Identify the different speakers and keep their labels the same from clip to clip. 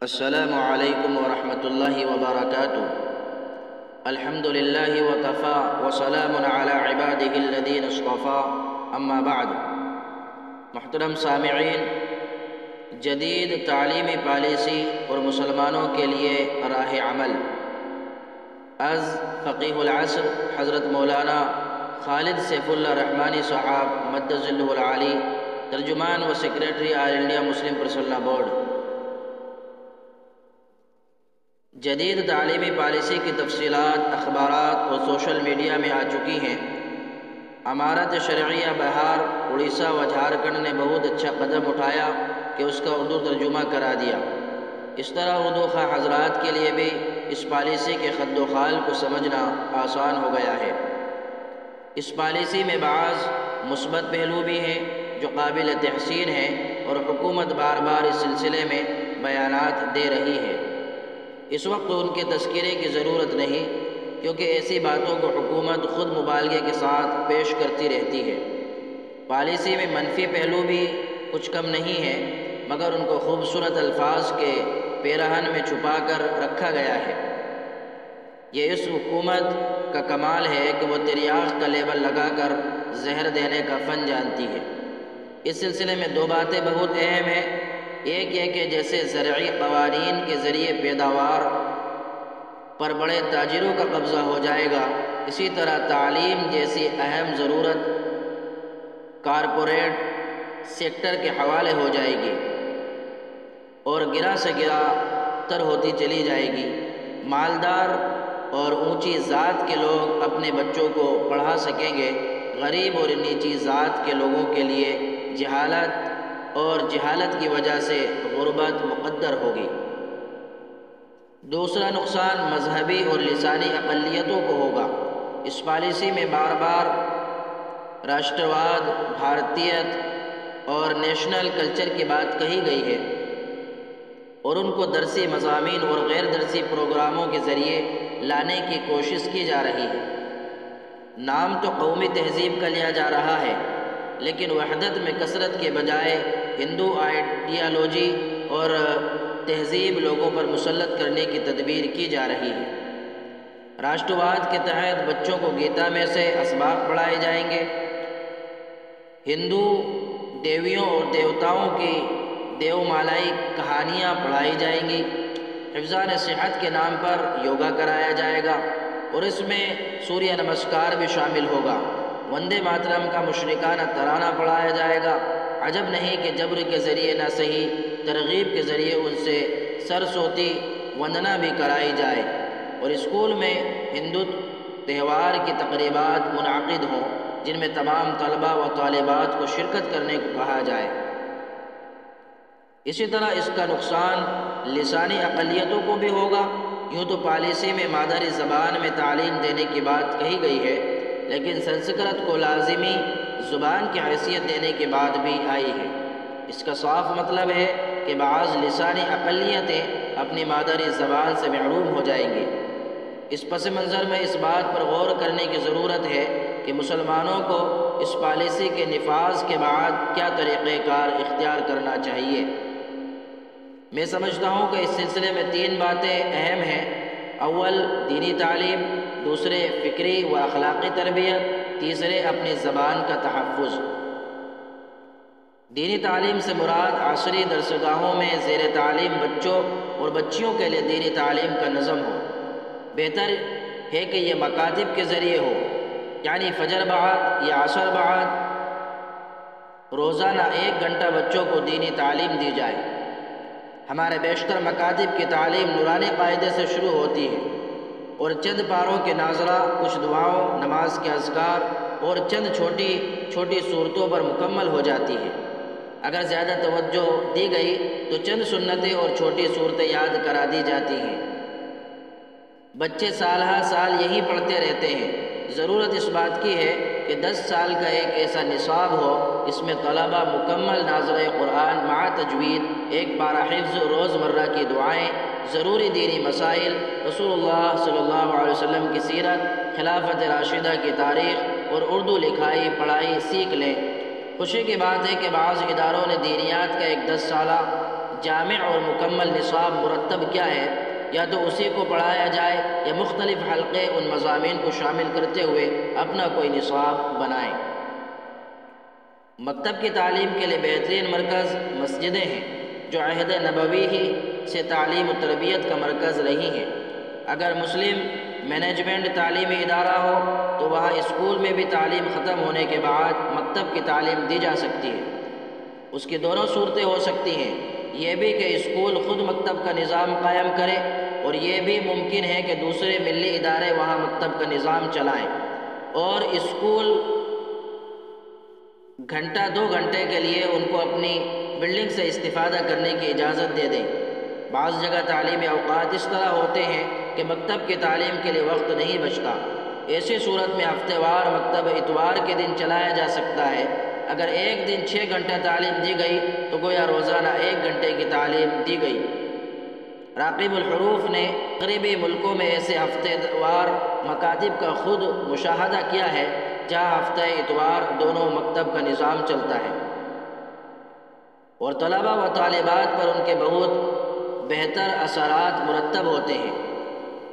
Speaker 1: السلام علیکم ورحمۃ اللہ وبرکاتہ۔ الحمد للہ وکفا وسلام علی عبادہ الذین اصطفیٰ، اما بعد۔ محترم سامعین، جدید تعلیمی پالیسی اور مسلمانوں کے لیے راہ عمل، از فقیہ العصر حضرت مولانا خالد سیف اللہ رحمانی صاحب مد ظلہ العالی، ترجمان و سیکریٹری آل انڈیا مسلم پرسنل بورڈ۔ جدید تعلیمی پالیسی کی تفصیلات اخبارات اور سوشل میڈیا میں آ چکی ہیں۔ امارت شرعیہ بہار اڑیسہ و جھارکھنڈ نے بہت اچھا قدم اٹھایا کہ اس کا اردو ترجمہ کرا دیا۔ اس طرح اردو خواہ حضرات کے لیے بھی اس پالیسی کے خد و خال کو سمجھنا آسان ہو گیا ہے۔ اس پالیسی میں بعض مثبت پہلو بھی ہیں جو قابل تحسین ہیں، اور حکومت بار بار اس سلسلے میں بیانات دے رہی ہے۔ اس وقت ان کے تذکرے کی ضرورت نہیں، کیونکہ ایسی باتوں کو حکومت خود مبالغے کے ساتھ پیش کرتی رہتی ہے۔ پالیسی میں منفی پہلو بھی کچھ کم نہیں ہے، مگر ان کو خوبصورت الفاظ کے پیرہن میں چھپا کر رکھا گیا ہے۔ یہ اس حکومت کا کمال ہے کہ وہ تریاق کا لیبل لگا کر زہر دینے کا فن جانتی ہے۔ اس سلسلے میں دو باتیں بہت اہم ہیں۔ ایک یہ کہ جیسے زرعی قوانین کے ذریعے پیداوار پر بڑے تاجروں کا قبضہ ہو جائے گا، اسی طرح تعلیم جیسی اہم ضرورت کارپوریٹ سیکٹر کے حوالے ہو جائے گی اور گرا سے گرا تر ہوتی چلی جائے گی۔ مالدار اور اونچی ذات کے لوگ اپنے بچوں کو پڑھا سکیں گے، غریب اور نیچی ذات کے لوگوں کے لیے جہالت کی وجہ سے غربت مقدر ہوگی۔ دوسرا نقصان مذہبی اور لسانی اقلیتوں کو ہوگا۔ اس پالیسی میں بار بار راشٹرواد، بھارتیت اور نیشنل کلچر کی بات کہی گئی ہے، اور ان کو درسی مضامین اور غیر درسی پروگراموں کے ذریعے لانے کی کوشش کی جا رہی ہے۔ نام تو قومی تہذیب کا لیا جا رہا ہے، لیکن وحدت میں کثرت کے بجائے ہندو آئیڈیالوجی اور تہذیب لوگوں پر مسلط کرنے کی تدبیر کی جا رہی ہے۔ راشٹرواد کے تحت بچوں کو گیتا میں سے اسباق پڑھائے جائیں گے، ہندو دیویوں اور دیوتاؤں کی دیو مالائی کہانیاں پڑھائی جائیں گی، حفظان صحت کے نام پر یوگا کرایا جائے گا، اور اس میں سوریہ نمسکار بھی شامل ہوگا۔ وندے ماترم کا مشرکانہ ترانہ پڑھایا جائے گا۔ عجب نہیں کہ جبر کے ذریعے نہ صحیح ترغیب کے ذریعے ان سے سرسوتی وندنا بھی کرائی جائے، اور اسکول میں ہندو تہوار کی تقریبات منعقد ہوں جن میں تمام طلباء و طالبات کو شرکت کرنے کو کہا جائے۔ اسی طرح اس کا نقصان لسانی اقلیتوں کو بھی ہوگا۔ یوں تو پالیسی میں مادری زبان میں تعلیم دینے کی بات کہی گئی ہے، لیکن سنسکرت کو لازمی زبان کی حیثیت دینے کے بعد بھی آئی ہے۔ اس کا صاف مطلب ہے کہ بعض لسانی اقلیتیں اپنی مادری زبان سے محروم ہو جائیں گی۔ اس پس منظر میں اس بات پر غور کرنے کی ضرورت ہے کہ مسلمانوں کو اس پالیسی کے نفاذ کے بعد کیا طریقہ کار اختیار کرنا چاہیے۔ میں سمجھتا ہوں کہ اس سلسلے میں تین باتیں اہم ہیں۔ اول، دینی تعلیم، دوسرے، فکری و اخلاقی تربیت، تیسرے، اپنی زبان کا تحفظ۔ دینی تعلیم سے مراد عصری درسگاہوں میں زیر تعلیم بچوں اور بچیوں کے لیے دینی تعلیم کا نظم ہو۔ بہتر ہے کہ یہ مکاتب کے ذریعے ہو، یعنی فجر بعد یا عصر بعد روزانہ 1 گھنٹہ بچوں کو دینی تعلیم دی جائے۔ ہمارے بیشتر مکاتب کی تعلیم نورانی قاعدے سے شروع ہوتی ہے، اور چند پاروں کے ناظرہ، کچھ دعاؤں، نماز کے اذکار اور چند چھوٹی چھوٹی صورتوں پر مکمل ہو جاتی ہے۔ اگر زیادہ توجہ دی گئی تو چند سنتیں اور چھوٹی صورتیں یاد کرا دی جاتی ہیں۔ بچے سال ہر سال یہی پڑھتے رہتے ہیں۔ ضرورت اس بات کی ہے کہ 10 سال کا ایک ایسا نصاب ہو اس میں طلبہ مکمل ناظرہ قرآن مع تجوید، 1 پارہ حفظ، روزمرہ کی دعائیں، ضروری دینی مسائل، رسول اللہ صلی اللہ علیہ وسلم کی سیرت، خلافت راشدہ کی تاریخ اور اردو لکھائی پڑھائی سیکھ لیں۔ خوشی کی بات ہے کہ بعض اداروں نے دینیات کا ایک 10 سالہ جامع اور مکمل نصاب مرتب کیا ہے، یا تو اسی کو پڑھایا جائے یا مختلف حلقے ان مضامین کو شامل کرتے ہوئے اپنا کوئی نصاب بنائیں۔ مکتب کی تعلیم کے لیے بہترین مرکز مسجدیں ہیں، جو عہد نبوی ہی سے تعلیم و تربیت کا مرکز رہی ہیں۔ اگر مسلم مینجمنٹ تعلیمی ادارہ ہو تو وہاں اسکول میں بھی تعلیم ختم ہونے کے بعد مکتب کی تعلیم دی جا سکتی ہے۔ اس کی دونوں صورتیں ہو سکتی ہیں، یہ بھی کہ اسکول خود مکتب کا نظام قائم کرے، اور یہ بھی ممکن ہے کہ دوسرے ملی ادارے وہاں مکتب کا نظام چلائیں، اور اسکول گھنٹہ 2 گھنٹے کے لیے ان کو اپنی بلڈنگ سے استفادہ کرنے کی اجازت دے دیں۔ بعض جگہ تعلیمی اوقات اس طرح ہوتے ہیں کہ مکتب کی تعلیم کے لیے وقت نہیں بچتا۔ ایسی صورت میں ہفتے وار مکتب اتوار کے دن چلایا جا سکتا ہے۔ اگر ایک دن 6 گھنٹہ تعلیم دی گئی تو گویا روزانہ 1 گھنٹے کی تعلیم دی گئی۔ راقب الحروف نے مغربی ملکوں میں ایسے ہفتے وار مکاتب کا خود مشاہدہ کیا ہے، جہاں ہفتہ اتوار دونوں مکتب کا نظام چلتا ہے، اور طلبہ و طالبات پر ان کے بہت بہتر اثرات مرتب ہوتے ہیں۔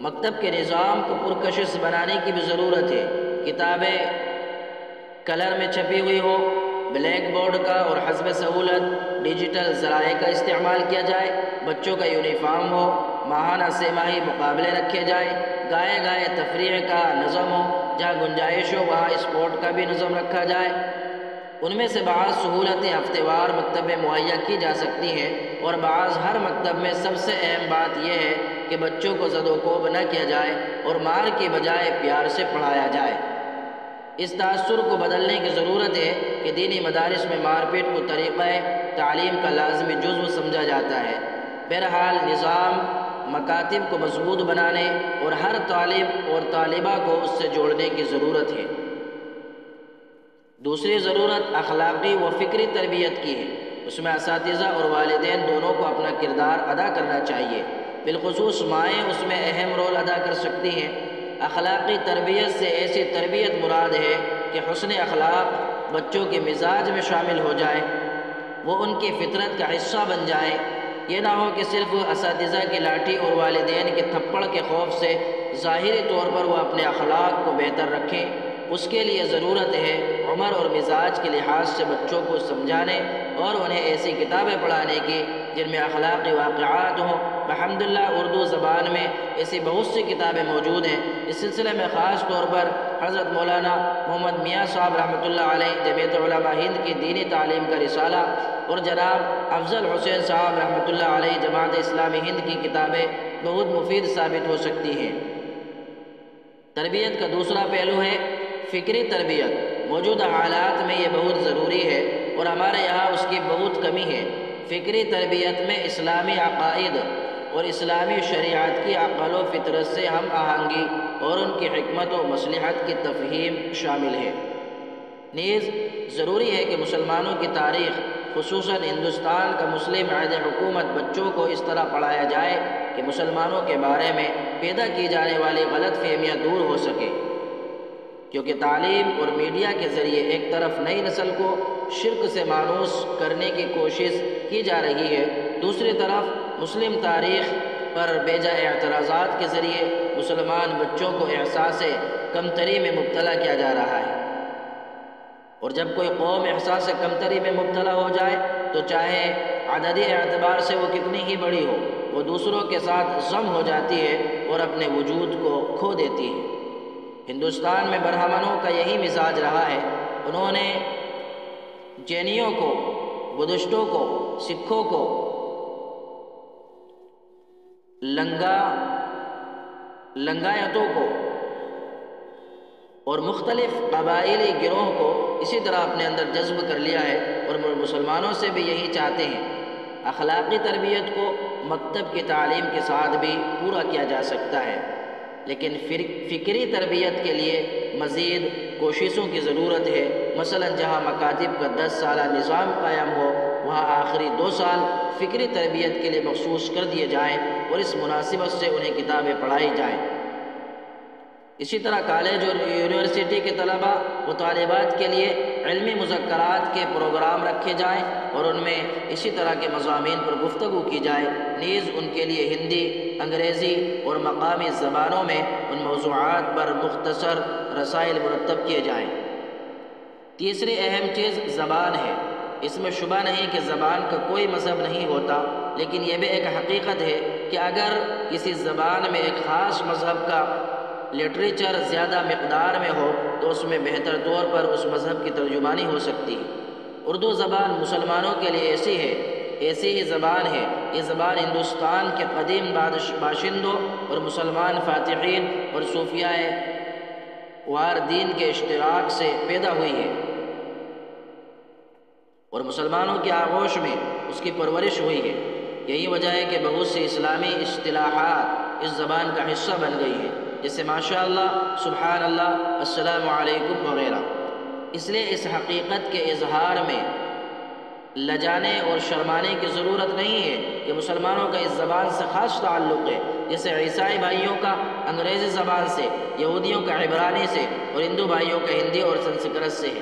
Speaker 1: مکتب کے نظام کو پرکشش بنانے کی بھی ضرورت ہے۔ کتابیں کلر میں چھپی ہوئی ہو، بلیک بورڈ کا اور حسب سہولت ڈیجیٹل ذرائع کا استعمال کیا جائے، بچوں کا یونیفارم ہو، ماہانہ سے ماہی مقابلے رکھے جائیں، گائے تفریح کا نظم ہو، جہاں گنجائش ہو وہاں اسپورٹ کا بھی نظم رکھا جائے۔ ان میں سے بعض سہولتیں ہفتے وار مکتب میں مہیا کی جا سکتی ہیں، اور بعض ہر مکتب میں سب سے اہم بات یہ ہے کہ بچوں کو زد و کوب نہ کیا جائے اور مار کی بجائے پیار سے پڑھایا جائے۔ اس تاثر کو بدلنے کی ضرورت ہے کہ دینی مدارس میں مار پیٹ کو طریقہ تعلیم کا لازمی جزو سمجھا جاتا ہے۔ بہرحال نظام مکاتب کو مضبوط بنانے اور ہر طالب اور طالبہ کو اس سے جوڑنے کی ضرورت ہے۔ دوسری ضرورت اخلاقی و فکری تربیت کی ہے۔ اس میں اساتذہ اور والدین دونوں کو اپنا کردار ادا کرنا چاہیے، بالخصوص مائیں اس میں اہم رول ادا کر سکتی ہیں۔ اخلاقی تربیت سے ایسی تربیت مراد ہے کہ حسن اخلاق بچوں کے مزاج میں شامل ہو جائے، وہ ان کی فطرت کا حصہ بن جائیں۔ یہ نہ ہو کہ صرف اساتذہ کی لاٹھی اور والدین کے تھپڑ کے خوف سے ظاہری طور پر وہ اپنے اخلاق کو بہتر رکھیں۔ اس کے لیے ضرورت ہے عمر اور مزاج کے لحاظ سے بچوں کو سمجھانے اور انہیں ایسی کتابیں پڑھانے کی جن میں اخلاقی واقعات ہوں۔ الحمدللہ اردو زبان میں ایسی بہت سی کتابیں موجود ہیں۔ اس سلسلے میں خاص طور پر حضرت مولانا محمد میاں صاحب رحمۃ اللہ علیہ جمعیت علماء ہند کی دینی تعلیم کا رسالہ اور جناب افضل حسین صاحب رحمۃ اللہ علیہ جماعت اسلامی ہند کی کتابیں بہت مفید ثابت ہو سکتی ہیں۔ تربیت کا دوسرا پہلو ہے فکری تربیت۔ موجودہ حالات میں یہ بہت ضروری ہے اور ہمارے یہاں اس کی بہت کمی ہے۔ فکری تربیت میں اسلامی عقائد اور اسلامی شریعت کی عقل و فطرت سے ہم آہنگی اور ان کی حکمت و مصلحت کی تفہیم شامل ہے۔ نیز ضروری ہے کہ مسلمانوں کی تاریخ، خصوصاً ہندوستان کا مسلم عہد حکومت، بچوں کو اس طرح پڑھایا جائے کہ مسلمانوں کے بارے میں پیدا کی جانے والی غلط فہمیاں دور ہو سکے، کیونکہ تعلیم اور میڈیا کے ذریعے ایک طرف نئی نسل کو شرک سے مانوس کرنے کی کوشش کی جا رہی ہے، دوسری طرف مسلم تاریخ پر بیجا اعتراضات کے ذریعے مسلمان بچوں کو احساس کمتری میں مبتلا کیا جا رہا ہے۔ اور جب کوئی قوم احساس کمتری میں مبتلا ہو جائے تو چاہے عددی اعتبار سے وہ کتنی ہی بڑی ہو، وہ دوسروں کے ساتھ ضم ہو جاتی ہے اور اپنے وجود کو کھو دیتی ہے۔ ہندوستان میں برہمنوں کا یہی مزاج رہا ہے۔ انہوں نے جینیوں کو، بدھسٹوں کو، سکھوں کو، لنگایتوں کو اور مختلف قبائلی گروہ کو اسی طرح اپنے اندر جذب کر لیا ہے، اور مسلمانوں سے بھی یہی چاہتے ہیں۔ اخلاقی تربیت کو مکتب کی تعلیم کے ساتھ بھی پورا کیا جا سکتا ہے، لیکن فکری تربیت کے لیے مزید کوششوں کی ضرورت ہے۔ مثلا جہاں مکاتب کا 10 سالہ نظام قائم ہو، وہاں آخری 2 سال فکری تربیت کے لیے مخصوص کر دیے جائیں اور اس مناسبت سے انہیں کتابیں پڑھائی جائیں۔ اسی طرح کالج اور یونیورسٹی کے طلباء و طالبات کے لیے علمی مذکرات کے پروگرام رکھے جائیں اور ان میں اسی طرح کے مضامین پر گفتگو کی جائے، نیز ان کے لیے ہندی، انگریزی اور مقامی زبانوں میں ان موضوعات پر مختصر رسائل مرتب کیے جائیں۔ تیسری اہم چیز زبان ہے۔ اس میں شبہ نہیں کہ زبان کا کوئی مذہب نہیں ہوتا، لیکن یہ بھی ایک حقیقت ہے کہ اگر کسی زبان میں ایک خاص مذہب کا لٹریچر زیادہ مقدار میں ہو تو اس میں بہتر طور پر اس مذہب کی ترجمانی ہو سکتی ہے۔ اردو زبان مسلمانوں کے لیے ایسی ہی زبان ہے۔ یہ زبان ہندوستان کے قدیم باشندوں اور مسلمان فاتحین اور صوفیاء وار دین کے اشتراک سے پیدا ہوئی ہے اور مسلمانوں کی آغوش میں اس کی پرورش ہوئی ہے۔ یہی وجہ ہے کہ بہت سی اسلامی اصطلاحات اس زبان کا حصہ بن گئی ہے، جیسے ماشاءاللہ، سبحان اللہ، السلام علیکم وغیرہ۔ اس لیے اس حقیقت کے اظہار میں لجانے اور شرمانے کی ضرورت نہیں ہے کہ مسلمانوں کا اس زبان سے خاص تعلق ہے، جیسے عیسائی بھائیوں کا انگریزی زبان سے، یہودیوں کا عبرانی سے اور ہندو بھائیوں کا ہندی اور سنسکرت سے ہے۔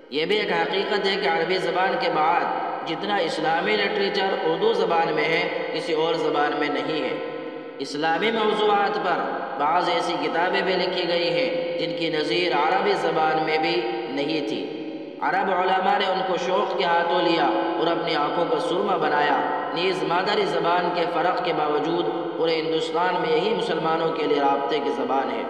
Speaker 1: یہ بھی ایک حقیقت ہے کہ عربی زبان کے بعد جتنا اسلامی لٹریچر اردو زبان میں ہے کسی اور زبان میں نہیں ہے۔ اسلامی موضوعات پر بعض ایسی کتابیں بھی لکھی گئی ہیں جن کی نظیر عربی زبان میں بھی نہیں تھی۔ عرب علماء نے ان کو شوق کے ہاتھوں لیا اور اپنی آنکھوں کو سرما بنایا۔ نیز مادری زبان کے فرق کے باوجود پورے ہندوستان میں یہی مسلمانوں کے لیے رابطے کی زبان ہے۔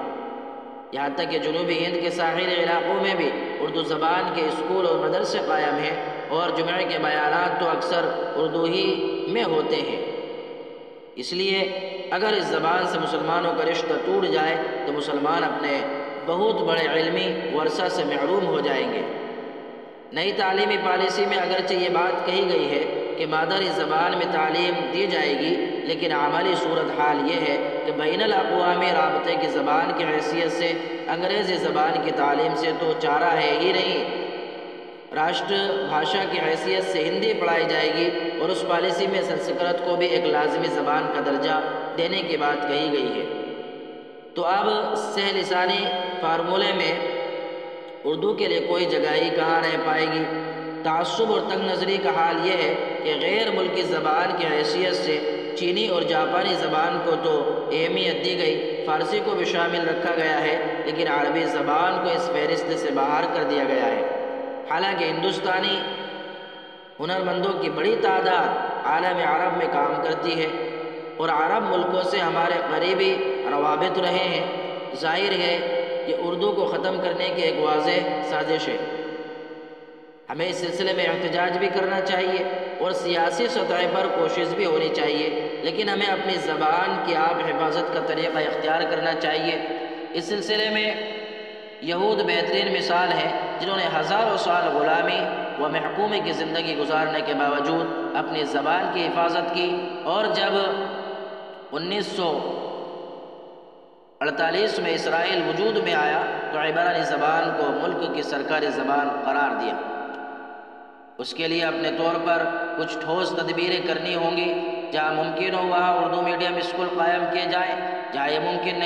Speaker 1: یہاں تک کہ جنوبی ہند کے ساحلی علاقوں میں بھی اردو زبان کے اسکول اور مدرسے قائم ہیں اور جمعے کے بیانات تو اکثر اردو ہی میں ہوتے ہیں۔ اس لیے اگر اس زبان سے مسلمانوں کا رشتہ ٹوٹ جائے تو مسلمان اپنے بہت بڑے علمی ورثہ سے محروم ہو جائیں گے۔ نئی تعلیمی پالیسی میں اگرچہ یہ بات کہی گئی ہے کہ مادری زبان میں تعلیم دی جائے گی، لیکن عملی صورتحال یہ ہے کہ بین الاقوامی رابطے کی زبان کی حیثیت سے انگریزی زبان کی تعلیم سے تو چارہ ہے ہی نہیں، راشٹر بھاشا کی حیثیت سے ہندی پڑھائی جائے گی اور اس پالیسی میں سنسکرت کو بھی ایک لازمی زبان کا درجہ دینے کی بات کہی گئی ہے۔ تو اب سہ لسانی فارمولے میں اردو کے لیے کوئی جگہ ہی کہاں رہ پائے گی۔ تعصب اور تنگ نظری کا حال یہ ہے کہ غیر ملکی زبان کی حیثیت سے چینی اور جاپانی زبان کو تو اہمیت دی گئی، فارسی کو بھی شامل رکھا گیا ہے، لیکن عربی زبان کو اس فہرست سے باہر کر دیا گیا ہے۔ حالانکہ ہندوستانی ہنرمندوں کی بڑی تعداد عالم عرب میں کام کرتی ہے اور عرب ملکوں سے ہمارے قریبی روابط رہے ہیں، ظاہر ہے کہ اردو کو ختم کرنے کی ایک واضح سازش ہے۔ ہمیں اس سلسلے میں احتجاج بھی کرنا چاہیے اور سیاسی سطح پر کوشش بھی ہونی چاہیے، لیکن ہمیں اپنی زبان کی آپ حفاظت کا طریقہ اختیار کرنا چاہیے۔ اس سلسلے میں یہود بہترین مثال ہے، جنہوں نے ہزاروں سال غلامی و محکومی کی زندگی گزارنے کے باوجود اپنی زبان کی حفاظت کی، اور جب 1948 میں اسرائیل وجود میں آیا تو عبرانی زبان کو ملک کی سرکاری زبان قرار دیا۔ اس کے لیے اپنے طور پر کچھ ٹھوس تدبیریں کرنی ہوں گی۔ جہاں ممکن ہو وہاں اردو میڈیم اسکول قائم کیے جائیں، جہاں یہ ممکن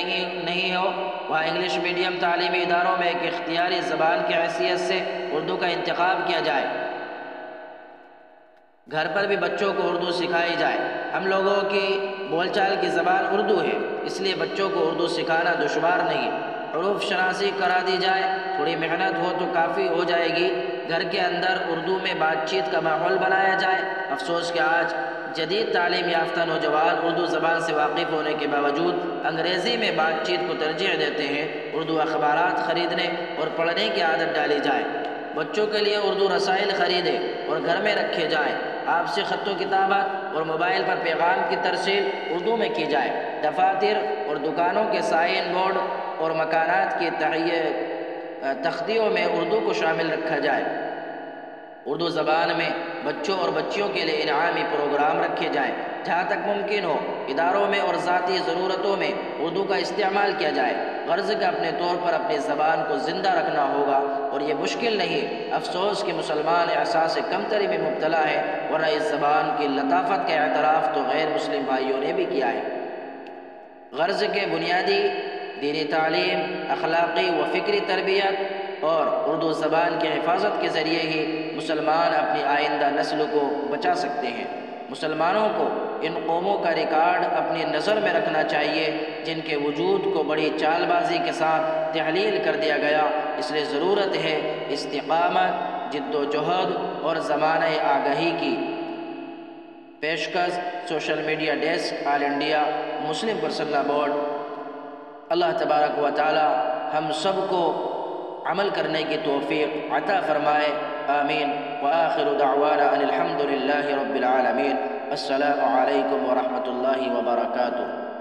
Speaker 1: نہیں ہو وہاں انگلش میڈیم تعلیمی اداروں میں ایک اختیاری زبان کی حیثیت سے اردو کا انتخاب کیا جائے۔ گھر پر بھی بچوں کو اردو سکھائی جائے۔ ہم لوگوں کی بول چال کی زبان اردو ہے، اس لیے بچوں کو اردو سکھانا دشوار نہیں۔ حروف شناسی کرا دی جائے، تھوڑی محنت ہو تو کافی ہو جائے گی۔ گھر کے اندر اردو میں بات چیت کا ماحول بنایا جائے۔ افسوس کہ آج جدید تعلیم یافتہ نوجوان اردو زبان سے واقف ہونے کے باوجود انگریزی میں بات چیت کو ترجیح دیتے ہیں۔ اردو اخبارات خریدنے اور پڑھنے کی عادت ڈالی جائے۔ بچوں کے لیے اردو رسائل خریدے اور گھر میں رکھے جائیں۔ آپسی خط و کتابت اور موبائل پر پیغام کی ترسیل اردو میں کی جائے۔ دفاتر اور دکانوں کے سائن بورڈ اور مکانات کی تختیوں میں اردو کو شامل رکھا جائے۔ اردو زبان میں بچوں اور بچیوں کے لیے انعامی پروگرام رکھے جائیں۔ جہاں تک ممکن ہو اداروں میں اور ذاتی ضرورتوں میں اردو کا استعمال کیا جائے۔ غرض کہ اپنے طور پر اپنی زبان کو زندہ رکھنا ہوگا اور یہ مشکل نہیں۔ افسوس کہ مسلمان احساس کمتری میں مبتلا ہے، ورنہ اس زبان کی لطافت کا اعتراف تو غیر مسلم بھائیوں نے بھی کیا ہے۔ غرض کے بنیادی دینی تعلیم، اخلاقی و فکری تربیت اور اردو زبان کی حفاظت کے ذریعے ہی مسلمان اپنی آئندہ نسل کو بچا سکتے ہیں۔ مسلمانوں کو ان قوموں کا ریکارڈ اپنی نظر میں رکھنا چاہیے جن کے وجود کو بڑی چال بازی کے ساتھ تحلیل کر دیا گیا، اس لیے ضرورت ہے استقامت، جد و جہد اور زمانہ آگہی کی۔ پیشکش social media desk, all India Muslim personal law board. اللہ تبارک و تعالی ہم سب کو عمل کرنے کی توفیق عطا فرمائے، آمین۔ وآخر دعوانا ان الحمد للہ رب العالمین۔ السلام علیکم ورحمۃ اللہ وبرکاتہ۔